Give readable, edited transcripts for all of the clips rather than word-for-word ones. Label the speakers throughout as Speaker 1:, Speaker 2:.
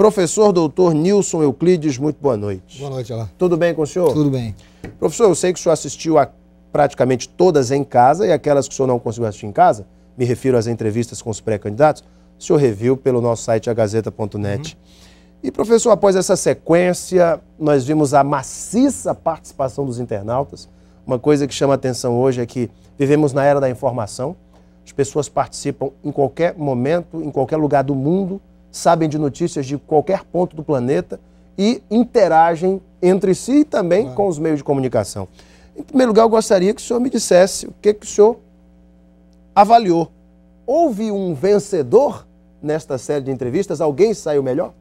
Speaker 1: Professor doutor Nilson Euclides, muito boa noite.
Speaker 2: Boa noite, Alain.
Speaker 1: Tudo bem com o senhor?
Speaker 2: Tudo bem.
Speaker 1: Professor, eu sei que o senhor assistiu a praticamente todas em casa e aquelas que o senhor não conseguiu assistir em casa, me refiro às entrevistas com os pré-candidatos, o senhor reviu pelo nosso site agazeta.net. E, professor, após essa sequência, nós vimos a maciça participação dos internautas. Uma coisa que chama a atenção hoje é que vivemos na era da informação. As pessoas participam em qualquer momento, em qualquer lugar do mundo, sabem de notícias de qualquer ponto do planeta e interagem entre si e também com os meios de comunicação. Em primeiro lugar, eu gostaria que o senhor me dissesse o que o senhor avaliou. Houve um vencedor nesta série de entrevistas? Alguém saiu melhor?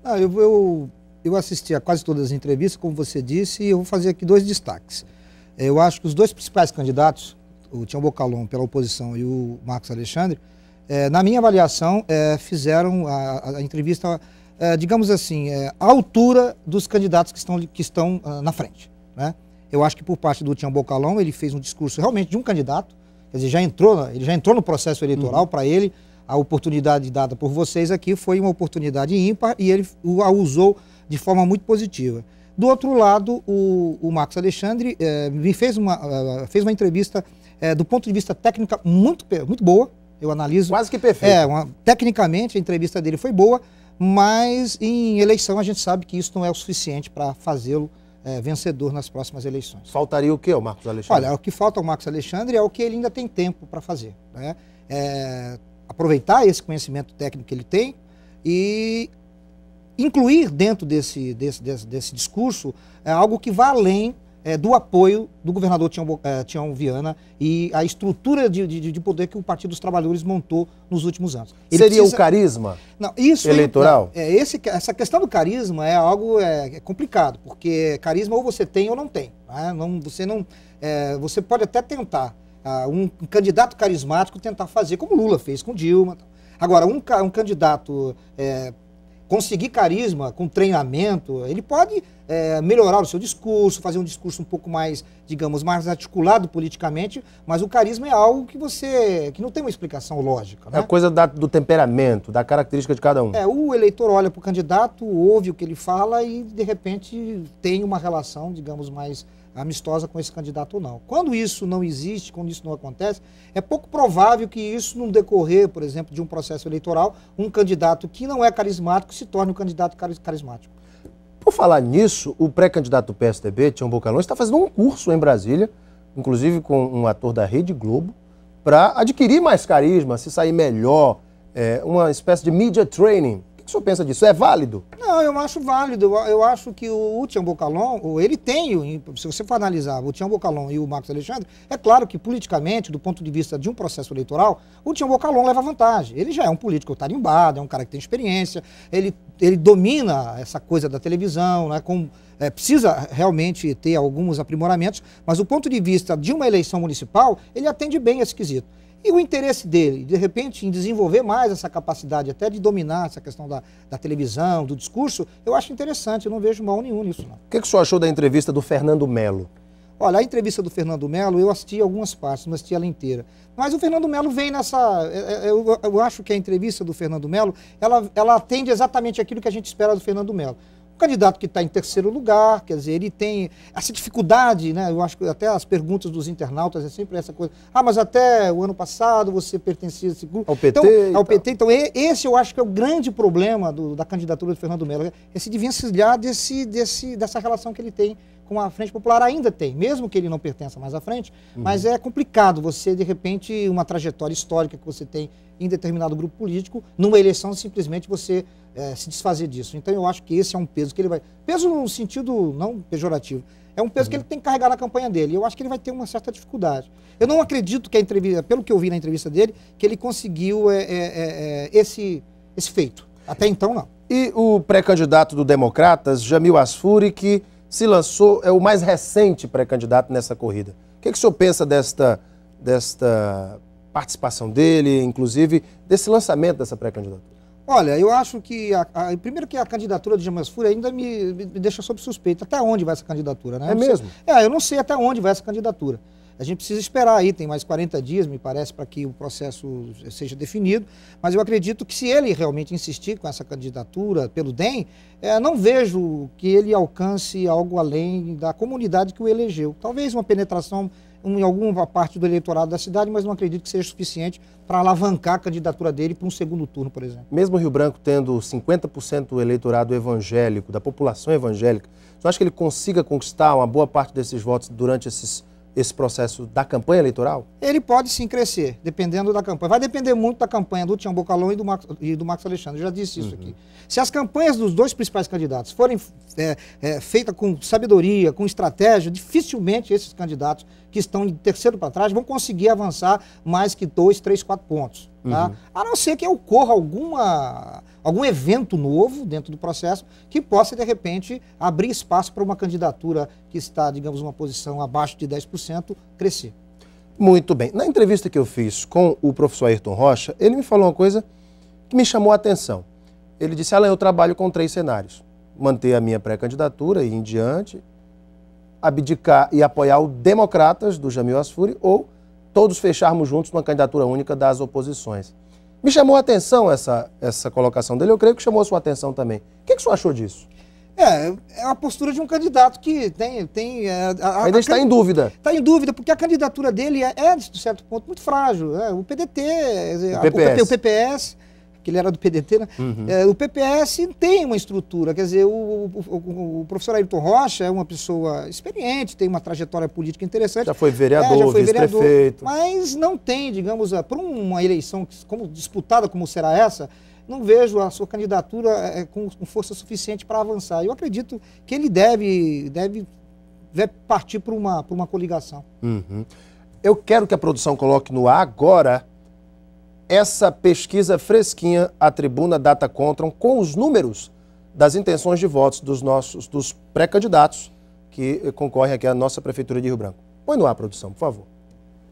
Speaker 2: Eu assisti a quase todas as entrevistas, como você disse, e eu vou fazer aqui dois destaques. Eu acho que os dois principais candidatos, o Tião Bocalon pela oposição e o Marcos Alexandre, na minha avaliação, fizeram a entrevista, digamos assim, à altura dos candidatos que estão na frente, né? Eu acho que por parte do Tião Bocalon, ele fez um discurso realmente de um candidato, quer dizer, ele já entrou no processo eleitoral. Para ele, a oportunidade dada por vocês aqui foi uma oportunidade ímpar e ele a usou de forma muito positiva. Do outro lado, o Marcos Alexandre fez uma entrevista do ponto de vista técnico muito boa. Eu analiso.
Speaker 1: Quase que perfeito.
Speaker 2: Tecnicamente, a entrevista dele foi boa, mas em eleição a gente sabe que isso não é o suficiente para fazê-lo vencedor nas próximas eleições.
Speaker 1: Faltaria o que, o Marcos Alexandre?
Speaker 2: Olha, o que falta ao Marcos Alexandre é o que ele ainda tem tempo para fazer, né? Aproveitar esse conhecimento técnico que ele tem e incluir dentro desse discurso algo que vá além do apoio do governador Tião Viana e a estrutura de poder que o Partido dos Trabalhadores montou nos últimos anos.
Speaker 1: Seria o carisma eleitoral?
Speaker 2: Essa questão do carisma é algo complicado, porque carisma ou você tem ou não tem, né? Você pode até tentar, um candidato carismático tentar fazer, como Lula fez com Dilma. Agora, um candidato conseguir carisma com treinamento, ele pode melhorar o seu discurso, fazer um discurso um pouco mais, digamos, mais articulado politicamente, mas o carisma é algo que não tem uma explicação lógica, né?
Speaker 1: É a coisa do temperamento, da característica de cada um.
Speaker 2: O eleitor olha para o candidato, ouve o que ele fala e, de repente, tem uma relação, digamos, mais amistosa com esse candidato ou não. Quando isso não existe, quando isso não acontece, é pouco provável que isso, no decorrer, por exemplo, de um processo eleitoral, um candidato que não é carismático se torne um candidato carismático.
Speaker 1: Por falar nisso, o pré-candidato do PSDB, Tião Bocalon, está fazendo um curso em Brasília, inclusive com um ator da Rede Globo, para adquirir mais carisma, se sair melhor, uma espécie de media training. O que o senhor pensa disso? É válido?
Speaker 2: Não, eu acho válido. Eu acho que o Tião Bocalon, ele tem, se você for analisar o Tião Bocalon e o Marcos Alexandre, é claro que politicamente, do ponto de vista de um processo eleitoral, o Tião Bocalon leva vantagem. Ele já é um político tarimbado, é um cara que tem experiência, ele domina essa coisa da televisão, né, precisa realmente ter alguns aprimoramentos, mas do ponto de vista de uma eleição municipal, ele atende bem esse quesito. E o interesse dele, de repente, em desenvolver mais essa capacidade até de dominar essa questão da televisão, do discurso, eu acho interessante, eu não vejo mal nenhum nisso, não.
Speaker 1: O que o senhor achou da entrevista do Fernando Melo?
Speaker 2: Olha, a entrevista do Fernando Melo, eu assisti algumas partes, não assisti ela inteira. Mas o Fernando Melo vem nessa... Eu acho que a entrevista do Fernando Melo, ela atende exatamente aquilo que a gente espera do Fernando Melo. Um candidato que está em terceiro lugar, quer dizer, ele tem essa dificuldade, né? Eu acho que até as perguntas dos internautas é sempre essa coisa. Mas até o ano passado você pertencia a esse grupo.
Speaker 1: Ao PT.
Speaker 2: Então, ao PT. Então, esse eu acho que é o grande problema da candidatura do Fernando Melo. É se desvencilhar dessa relação que ele tem com a Frente Popular. Ainda tem, mesmo que ele não pertença mais à frente, mas é complicado você, de repente, uma trajetória histórica que você tem em determinado grupo político, numa eleição, simplesmente você se desfazer disso. Então eu acho que esse é um peso que ele vai... Peso no sentido não pejorativo. É um peso que ele tem que carregar na campanha dele. Eu acho que ele vai ter uma certa dificuldade. Eu não acredito que a entrevista, pelo que eu vi na entrevista dele, que ele conseguiu esse feito. Até então, não.
Speaker 1: E o pré-candidato do Democratas, Jamil Asfuri, que se lançou, é o mais recente pré-candidato nessa corrida. O que o senhor pensa desta participação dele, inclusive, desse lançamento dessa pré-candidatura?
Speaker 2: Olha, eu acho que, primeiro que a candidatura de Jamil Asfuri ainda me deixa sob suspeita. Até onde vai essa candidatura, né?
Speaker 1: É mesmo?
Speaker 2: Eu não sei até onde vai essa candidatura. A gente precisa esperar aí, tem mais 40 dias, me parece, para que o processo seja definido, mas eu acredito que se ele realmente insistir com essa candidatura pelo DEM, não vejo que ele alcance algo além da comunidade que o elegeu. Talvez uma penetração em alguma parte do eleitorado da cidade, mas não acredito que seja suficiente para alavancar a candidatura dele para um segundo turno, por exemplo. Mesmo
Speaker 1: Rio Branco tendo 50% do eleitorado evangélico, da população evangélica, você acha que ele consiga conquistar uma boa parte desses votos durante esse processo da campanha eleitoral?
Speaker 2: Ele pode sim crescer, dependendo da campanha. Vai depender muito da campanha do Tião Bocalon e do Marcos Alexandre, eu já disse isso aqui. Se as campanhas dos dois principais candidatos forem feitas com sabedoria, com estratégia, dificilmente esses candidatos que estão de terceiro para trás vão conseguir avançar mais que 2, 3, 4 pontos. Tá? A não ser que ocorra algum evento novo dentro do processo que possa, de repente, abrir espaço para uma candidatura que está, digamos, numa posição abaixo de 10%, crescer.
Speaker 1: Muito bem. Na entrevista que eu fiz com o professor Ayrton Rocha, ele me falou uma coisa que me chamou a atenção. Ele disse, Alan, eu trabalho com 3 cenários. Manter a minha pré-candidatura e em diante, abdicar e apoiar o Democratas do Jamil Asfuri ou todos fecharmos juntos uma candidatura única das oposições. Me chamou a atenção essa colocação dele, eu creio que chamou a sua atenção também. O que o senhor achou disso?
Speaker 2: É a postura de um candidato que
Speaker 1: ainda está em dúvida.
Speaker 2: Está em dúvida, porque a candidatura dele de certo ponto, muito frágil. O PDT, o PPS, que ele era do PDT, né? O PPS tem uma estrutura, quer dizer, o professor Ayrton Rocha é uma pessoa experiente, tem uma trajetória política interessante.
Speaker 1: Já foi vereador, vice-prefeito.
Speaker 2: Mas não tem, digamos, para uma eleição disputada como será essa, não vejo a sua candidatura com força suficiente para avançar. Eu acredito que ele deve partir para uma coligação.
Speaker 1: Eu quero que a produção coloque no ar agora essa pesquisa fresquinha, a Tribuna Data Contron, com os números das intenções de votos dos pré-candidatos que concorrem aqui à nossa Prefeitura de Rio Branco. Põe no ar, produção, por favor.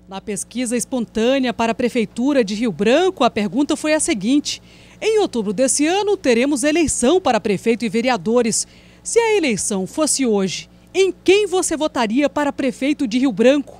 Speaker 3: Na pesquisa espontânea para a Prefeitura de Rio Branco, a pergunta foi a seguinte: em outubro desse ano, teremos eleição para prefeito e vereadores. Se a eleição fosse hoje, em quem você votaria para prefeito de Rio Branco?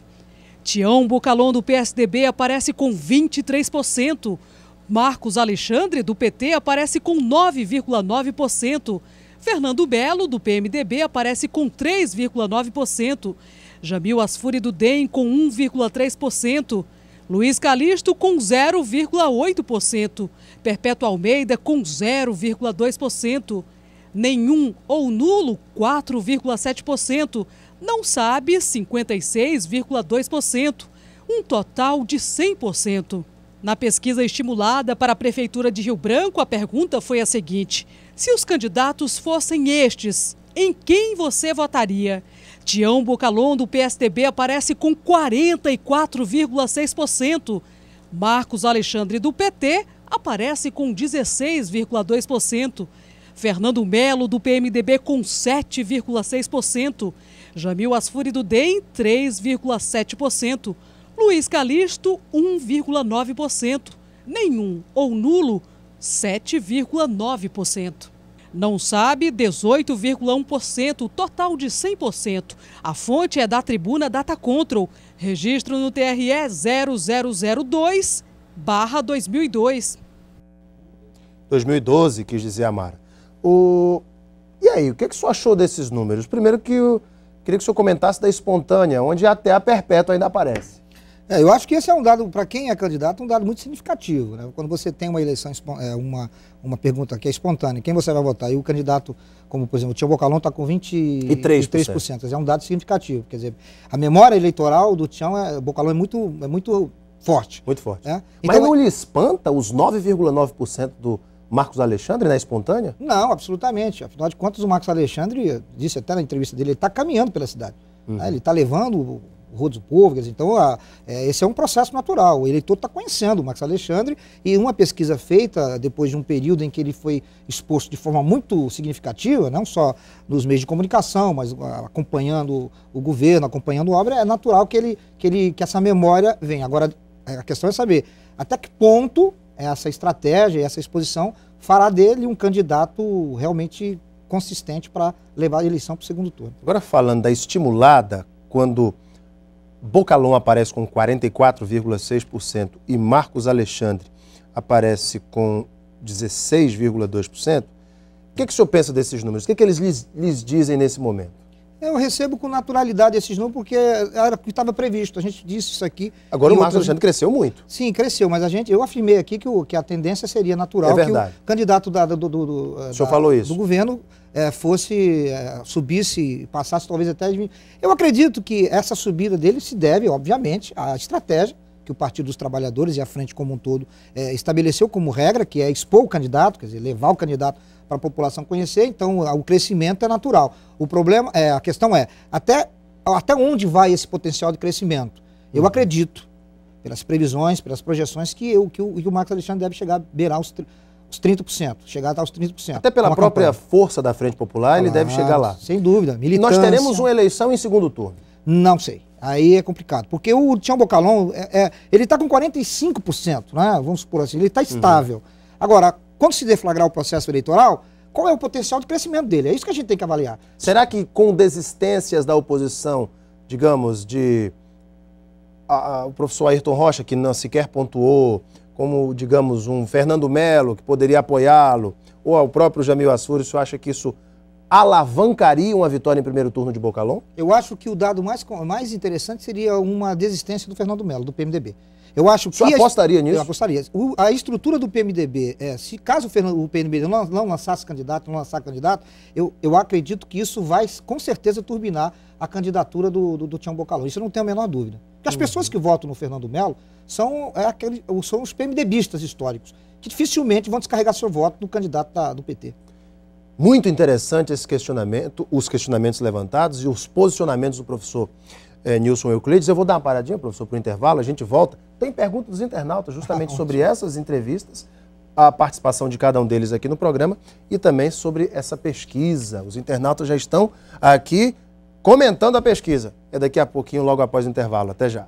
Speaker 3: Tião Bocalon, do PSDB, aparece com 23%. Marcos Alexandre, do PT, aparece com 9,9%. Fernando Belo, do PMDB, aparece com 3,9%. Jamil Asfuri, do DEM, com 1,3%. Luiz Calixto, com 0,8%. Perpétua Almeida, com 0,2%. Nenhum ou nulo, 4,7%. Não sabe, 56,2%, um total de 100%. Na pesquisa estimulada para a Prefeitura de Rio Branco, a pergunta foi a seguinte: se os candidatos fossem estes, em quem você votaria? Tião Bocalon, do PSDB, aparece com 44,6%. Marcos Alexandre, do PT, aparece com 16,2%. Fernando Melo, do PMDB, com 7,6%. Jamil Asfuri, do DEM, 3,7%. Luiz Calixto, 1,9%. Nenhum ou nulo, 7,9%. Não sabe, 18,1%, total de 100%. A fonte é da Tribuna Data Control. Registro no TRE 0002/2002.
Speaker 1: 2012, quis dizer a Mara. E aí, o que o senhor achou desses números? Primeiro que eu queria que o senhor comentasse da espontânea, onde até a perpétua ainda aparece.
Speaker 2: Eu acho que esse é um dado, para quem é candidato, um dado muito significativo, né? Quando você tem uma eleição, uma pergunta que é espontânea, quem você vai votar? E o candidato, como por exemplo, o Tião Bocalon está com 23%. É um dado significativo. Quer dizer, a memória eleitoral do Tião Bocalon é muito forte.
Speaker 1: Muito forte.
Speaker 2: Então,
Speaker 1: mas não lhe espanta os 9,9% do Marcos Alexandre na espontânea?
Speaker 2: Não, absolutamente. Afinal de contas, o Marcos Alexandre, disse até na entrevista dele, ele está caminhando pela cidade. Ele está levando rodos do povo, então esse é um processo natural. O eleitor está conhecendo o Marcos Alexandre e uma pesquisa feita depois de um período em que ele foi exposto de forma muito significativa, não só nos meios de comunicação, mas acompanhando o governo, acompanhando a obra, é natural que essa memória venha. Agora, a questão é saber até que ponto essa estratégia, essa exposição fará dele um candidato realmente consistente para levar a eleição para o segundo turno.
Speaker 1: Agora falando da estimulada, quando Bocalon aparece com 44,6% e Marcos Alexandre aparece com 16,2%. O que o senhor pensa desses números? O que eles lhes dizem nesse momento?
Speaker 2: Eu recebo com naturalidade esses números porque era o que estava previsto. A gente disse isso aqui.
Speaker 1: Agora o Marcos Alexandre cresceu muito.
Speaker 2: Sim, cresceu, mas eu afirmei aqui que a tendência seria natural que o candidato do governo subisse, passasse talvez até de mim. Eu acredito que essa subida dele se deve, obviamente, à estratégia que o Partido dos Trabalhadores e a Frente como um todo estabeleceu como regra, que é expor o candidato, quer dizer, levar o candidato para a população conhecer. Então o crescimento é natural. O problema, a questão é, até onde vai esse potencial de crescimento? Eu acredito, pelas previsões, pelas projeções, que o Marcos Alexandre deve chegar a beirar os 30%, chegar até os 30%.
Speaker 1: Até pela própria força da Frente Popular, ele deve chegar lá.
Speaker 2: Sem dúvida, militância.
Speaker 1: Nós teremos uma eleição em segundo turno?
Speaker 2: Não sei. Aí é complicado, porque o Tião Bocalon, ele está com 45%, né? Vamos supor assim, ele está estável. Agora, quando se deflagrar o processo eleitoral, qual é o potencial de crescimento dele? É isso que a gente tem que avaliar.
Speaker 1: Será que com desistências da oposição, digamos, o professor Ayrton Rocha, que não sequer pontuou, como, digamos, um Fernando Melo, que poderia apoiá-lo, ou o próprio Jamil Asfuri, o senhor acha que isso alavancaria uma vitória em primeiro turno de Bocalon?
Speaker 2: Eu acho que o dado mais interessante seria uma desistência do Fernando Melo, do PMDB. Eu acho que...
Speaker 1: O senhor apostaria nisso?
Speaker 2: Eu apostaria. A estrutura do PMDB, caso o PMDB não lançasse candidato, eu acredito que isso vai, com certeza, turbinar a candidatura do Tião Bocalon. Isso eu não tenho a menor dúvida. Porque as pessoas que votam no Fernando Melo são os PMDBistas históricos, que dificilmente vão descarregar seu voto no candidato do PT.
Speaker 1: Muito interessante esse questionamento, os questionamentos levantados e os posicionamentos do professor Nilson Euclides. Eu vou dar uma paradinha, professor, para o intervalo, a gente volta. Tem perguntas dos internautas justamente sobre essas entrevistas, a participação de cada um deles aqui no programa e também sobre essa pesquisa. Os internautas já estão aqui comentando a pesquisa. É daqui a pouquinho, logo após o intervalo. Até já.